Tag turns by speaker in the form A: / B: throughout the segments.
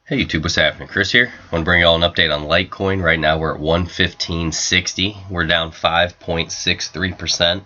A: Hey YouTube, what's happening? Chris here. I want to bring you all an update on Litecoin. Right now we're at 115.60. We're down 5.63%.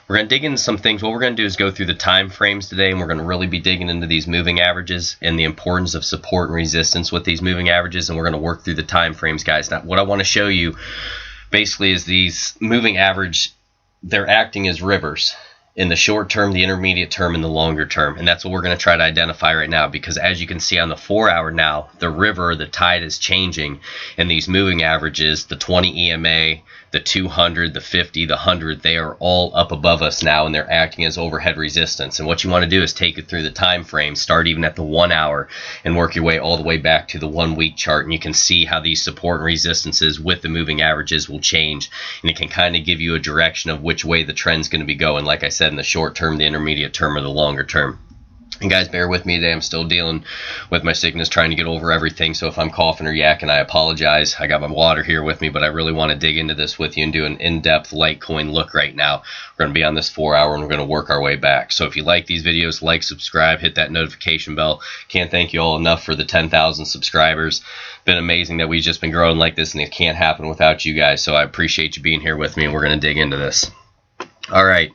A: We're going to dig into some things. What we're going to do is go through the time frames today, and we're going to really be digging into these moving averages and the importance of support and resistance with these moving averages, and we're going to work through the time frames, guys. Now, what I want to show you basically is these moving average, they're acting as rivers in the short term, the intermediate term, and the longer term. And that's what we're going to try to identify right now, because as you can see on the 4 hour now, the river, the tide is changing, and these moving averages, the 20 EMA, the 200, the 50, the 100, they are all up above us now, and they're acting as overhead resistance. And what you want to do is take it through the time frame, start even at the 1 hour and work your way all the way back to the 1 week chart, and you can see how these support and resistances with the moving averages will change, and it can kind of give you a direction of which way the trend's going to be going, like I said, in the short term, the intermediate term, or the longer term. And guys, bear with me today. I'm still dealing with my sickness, trying to get over everything. So if I'm coughing or yakking, I apologize. I got my water here with me, but I really want to dig into this with you and do an in-depth Litecoin look right now. We're going to be on this 4 hour, and we're going to work our way back. So if you like these videos, like, subscribe, hit that notification bell. Can't thank you all enough for the 10,000 subscribers. Been amazing that we've just been growing like this, and it can't happen without you guys. So I appreciate you being here with me, and we're going to dig into this. All right.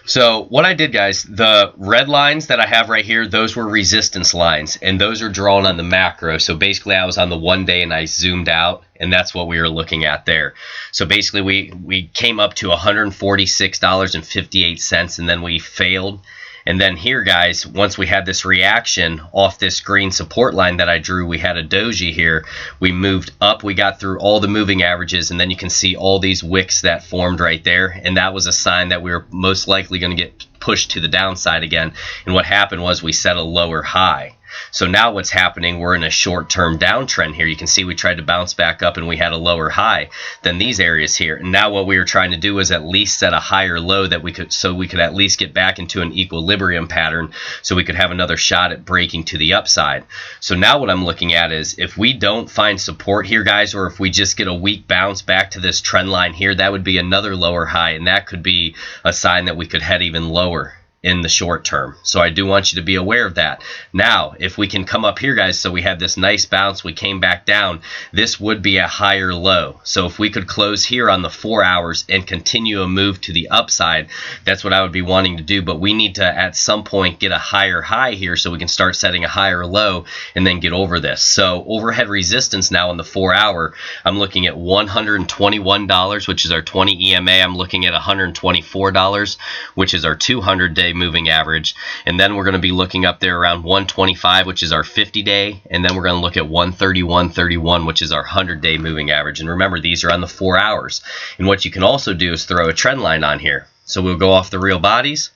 A: So what I did, guys, the red lines that I have right here, those were resistance lines, and those are drawn on the macro. So basically I was on the 1 day and I zoomed out, and that's what we were looking at there. So basically we came up to $146.58, and then we failed. And then here, guys, once we had this reaction off this green support line that I drew, we had a doji here. We moved up, we got through all the moving averages, and then you can see all these wicks that formed right there. And that was a sign that we were most likely going to get pushed to the downside again. And what happened was we set a lower high. So now what's happening, we're in a short-term downtrend here. You can see we tried to bounce back up, and we had a lower high than these areas here. And now what we were trying to do was at least set a higher low that we could, so we could at least get back into an equilibrium pattern, so we could have another shot at breaking to the upside. So now what I'm looking at is, if we don't find support here, guys, or if we just get a weak bounce back to this trend line here, that would be another lower high, and that could be a sign that we could head even lower in the short term. So I do want you to be aware of that. Now, if we can come up here, guys, so we had this nice bounce, we came back down, this would be a higher low. So if we could close here on the 4 hours and continue a move to the upside, that's what I would be wanting to do. But we need to, at some point, get a higher high here so we can start setting a higher low and then get over this. So overhead resistance now in the 4 hour, I'm looking at $121, which is our 20 EMA. I'm looking at $124, which is our 200-day moving average, and then we're going to be looking up there around 125, which is our 50-day, and then we're going to look at 131.31, which is our 100-day moving average. And remember, these are on the 4 hours. And what you can also do is throw a trend line on here. So we'll go off the real bodies,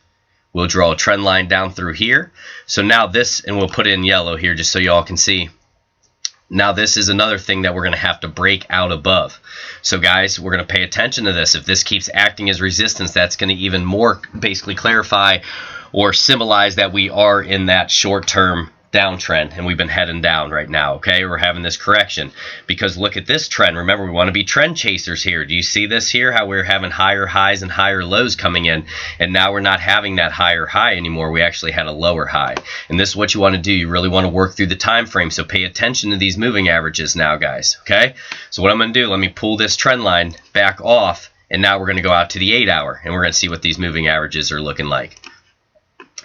A: we'll draw a trend line down through here. So now this, and we'll put it in yellow here just so you all can see. Now this is another thing that we're going to have to break out above. So guys, we're going to pay attention to this. If this keeps acting as resistance, that's going to even more basically clarify or symbolize that we are in that short-term downtrend, and we've been heading down right now. Okay, we're having this correction, because look at this trend. Remember, we want to be trend chasers here. Do you see this here, how we're having higher highs and higher lows coming in, and now we're not having that higher high anymore. We actually had a lower high. And this is what you want to do. You really want to work through the time frame, so pay attention to these moving averages now, guys. Okay, so what I'm going to do, let me pull this trend line back off, and now we're going to go out to the 8 hour, and we're going to see what these moving averages are looking like.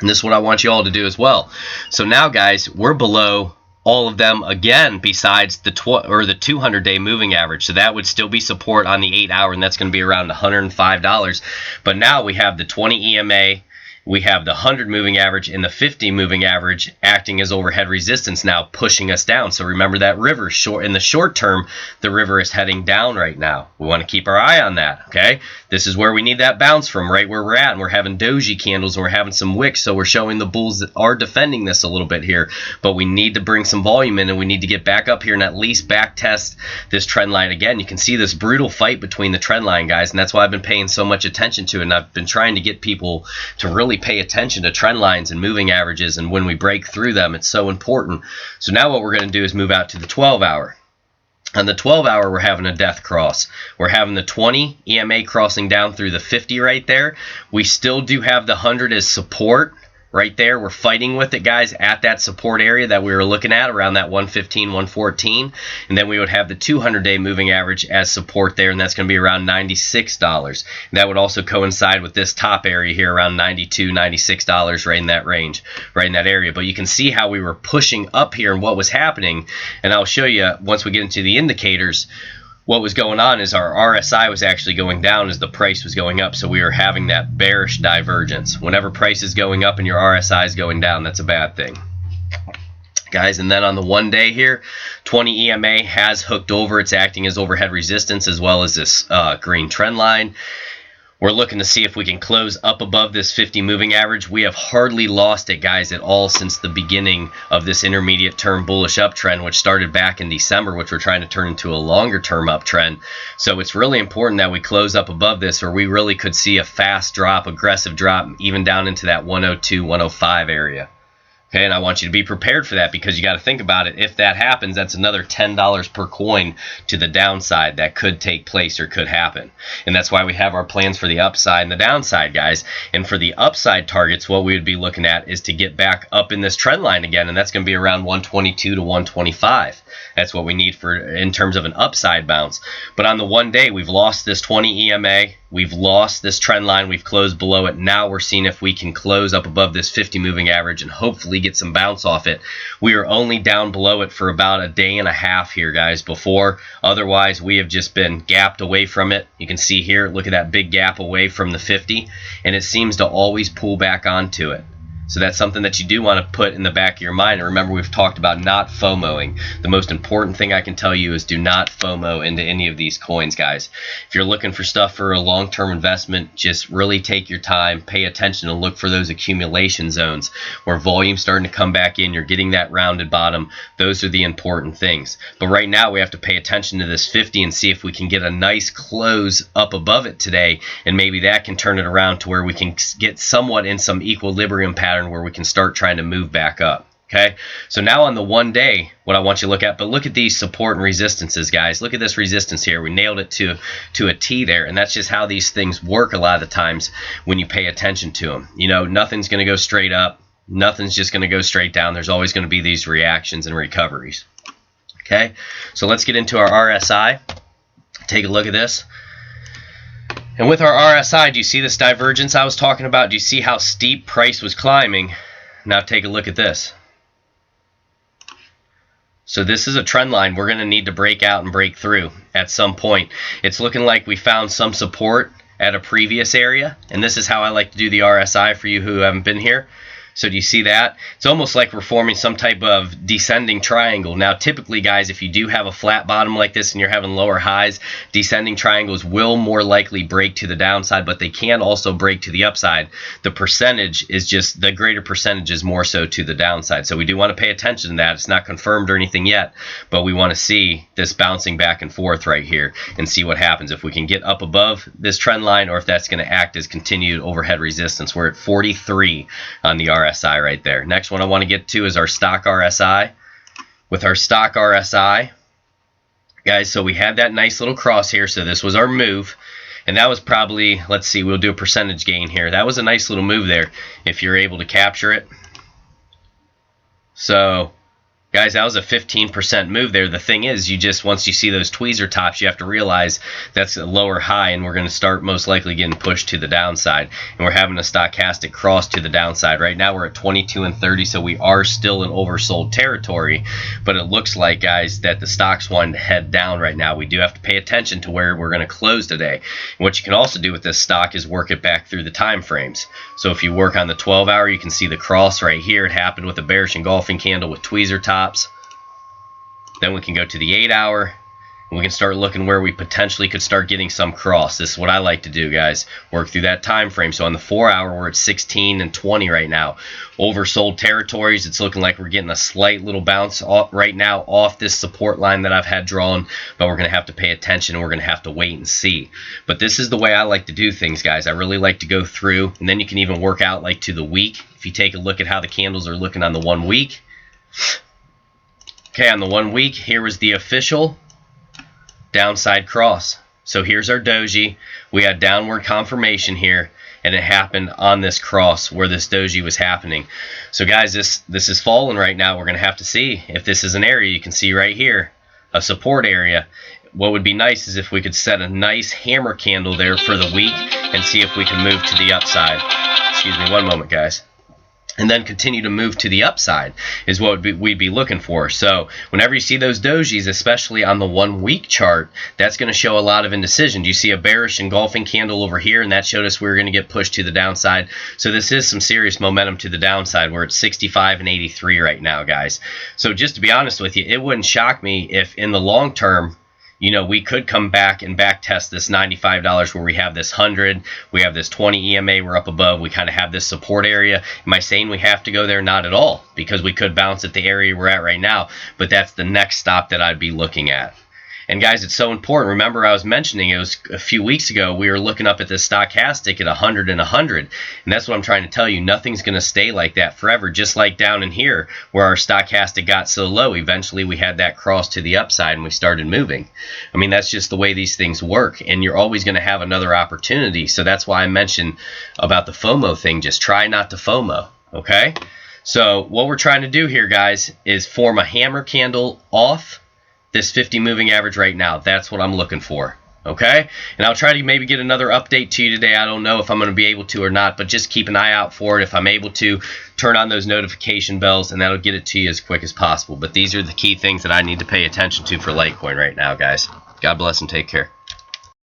A: And this is what I want you all to do as well. So now, guys, we're below all of them again, besides the 200-day moving average. So that would still be support on the 8 hour, and that's going to be around $105. But now we have the 20 EMA, we have the 100 moving average and the 50 moving average acting as overhead resistance now, pushing us down. So remember that river, in the short term, the river is heading down right now. We want to keep our eye on that, okay? This is where we need that bounce from, right where we're at. And we're having doji candles, and we're having some wicks, so we're showing the bulls that are defending this a little bit here. But we need to bring some volume in, and we need to get back up here and at least back test this trend line again. You can see this brutal fight between the trend line, guys, and that's why I've been paying so much attention to it. And I've been trying to get people to really pay attention to trend lines and moving averages, and when we break through them, it's so important. So now what we're going to do is move out to the 12 hour. On the 12 hour, we're having a death cross. We're having the 20 EMA crossing down through the 50 right there. We still do have the 100 as support, right there. We're fighting with it, guys, at that support area that we were looking at around that 115, 114. And then we would have the 200-day moving average as support there, and that's going to be around $96. And that would also coincide with this top area here around $92, $96, right in that range, right in that area. But you can see how we were pushing up here and what was happening. And I'll show you once we get into the indicators. What was going on is our RSI was actually going down as the price was going up, so we were having that bearish divergence. Whenever price is going up and your RSI is going down, that's a bad thing, guys. And then on the 1 day here, 20 EMA has hooked over. It's acting as overhead resistance as well as this green trend line. We're looking to see if we can close up above this 50 moving average. We have hardly lost it, guys, at all since the beginning of this intermediate term bullish uptrend, which started back in December, which we're trying to turn into a longer term uptrend. So it's really important that we close up above this, or we really could see a fast drop, aggressive drop, even down into that 102, 105 area. Okay, and I want you to be prepared for that, because you got to think about it. If that happens, that's another $10 per coin to the downside that could take place or could happen. And that's why we have our plans for the upside and the downside, guys. And for the upside targets, what we would be looking at is to get back up in this trend line again, and that's going to be around 122 to 125. That's what we need for in terms of an upside bounce. But on the 1 day, we've lost this 20 EMA. We've lost this trend line. We've closed below it. Now we're seeing if we can close up above this 50 moving average and hopefully get some bounce off it. We are only down below it for about a day and a half here, guys, before. Otherwise, we have just been gapped away from it. You can see here, look at that big gap away from the 50, and it seems to always pull back onto it. So that's something that you do want to put in the back of your mind. And remember, we've talked about not FOMOing. The most important thing I can tell you is do not FOMO into any of these coins, guys. If you're looking for stuff for a long-term investment, just really take your time, pay attention, and look for those accumulation zones where volume's starting to come back in. You're getting that rounded bottom. Those are the important things. But right now, we have to pay attention to this 50 and see if we can get a nice close up above it today, and maybe that can turn it around to where we can get somewhat in some equilibrium pattern where we can start trying to move back up. Okay, so now on the 1 day, what I want you to look at, but look at these support and resistances, guys. Look at this resistance here. We nailed it to a T there, and that's just how these things work a lot of the times when you pay attention to them. You know, nothing's going to go straight up. Nothing's just going to go straight down. There's always going to be these reactions and recoveries. Okay, so let's get into our RSI. Take a look at this. And with our RSI, do you see this divergence I was talking about? Do you see how steep price was climbing? Now take a look at this. So this is a trend line we're going to need to break out and break through at some point. It's looking like we found some support at a previous area, and this is how I like to do the RSI for you who haven't been here. So do you see that? It's almost like we're forming some type of descending triangle. Now, typically, guys, if you do have a flat bottom like this and you're having lower highs, descending triangles will more likely break to the downside, but they can also break to the upside. The percentage is just, the greater percentage is more so to the downside. So we do want to pay attention to that. It's not confirmed or anything yet, but we want to see this bouncing back and forth right here and see what happens. If we can get up above this trend line, or if that's going to act as continued overhead resistance. We're at 43 on the RSI right there. Next one I want to get to is our stock RSI. With our stock RSI, guys, so we had that nice little cross here. So this was our move, and that was probably, let's see, we'll do a percentage gain here. That was a nice little move there if you're able to capture it. So guys, that was a 15% move there. The thing is, you just, once you see those tweezer tops, you have to realize that's a lower high, and we're going to start most likely getting pushed to the downside. And we're having a stochastic cross to the downside. Right now we're at 22 and 30, so we are still in oversold territory. But it looks like, guys, that the stock's wanting to head down right now. We do have to pay attention to where we're going to close today. And what you can also do with this stock is work it back through the time frames. So if you work on the 12-hour, you can see the cross right here. It happened with a bearish engulfing candle with tweezer tops. Then we can go to the 8-hour, and we can start looking where we potentially could start getting some cross. This is what I like to do, guys. Work through that time frame. So on the 4-hour, we're at 16 and 20 right now. Oversold territories. It's looking like we're getting a slight little bounce right now off this support line that I've had drawn, but we're going to have to pay attention, and we're going to have to wait and see. But this is the way I like to do things, guys. I really like to go through, and then you can even work out like to the week. If you take a look at how the candles are looking on the 1 week. Okay, on the 1 week, here was the official downside cross. So here's our doji. We had downward confirmation here, and it happened on this cross where this doji was happening. So guys, this is falling right now. We're going to have to see if this is an area. You can see right here, a support area. What would be nice is if we could set a nice hammer candle there for the week and see if we can move to the upside. Excuse me one moment, guys. And then continue to move to the upside is what we'd be looking for. So whenever you see those dojis, especially on the 1 week chart, that's going to show a lot of indecision. You see a bearish engulfing candle over here, and that showed us we were going to get pushed to the downside. So this is some serious momentum to the downside. We're at 65 and 83 right now, guys. So just to be honest with you, it wouldn't shock me if in the long term, you know, we could come back and back test this $95 where we have this 100, we have this 20 EMA, we're up above, we kind of have this support area. Am I saying we have to go there? Not at all, because we could bounce at the area we're at right now, but that's the next stop that I'd be looking at. And guys, it's so important. Remember, I was mentioning it was a few weeks ago, we were looking up at this stochastic at 100 and 100. And that's what I'm trying to tell you. Nothing's going to stay like that forever. Just like down in here where our stochastic got so low, eventually we had that cross to the upside and we started moving. I mean, that's just the way these things work. And you're always going to have another opportunity. So that's why I mentioned about the FOMO thing. Just try not to FOMO. Okay? So what we're trying to do here, guys, is form a hammer candle off this 50 moving average right now. That's what I'm looking for. Okay? And I'll try to maybe get another update to you today. I don't know if I'm going to be able to or not, but just keep an eye out for it. If I'm able to, turn on those notification bells, and that'll get it to you as quick as possible. But these are the key things that I need to pay attention to for Litecoin right now, guys. God bless and take care.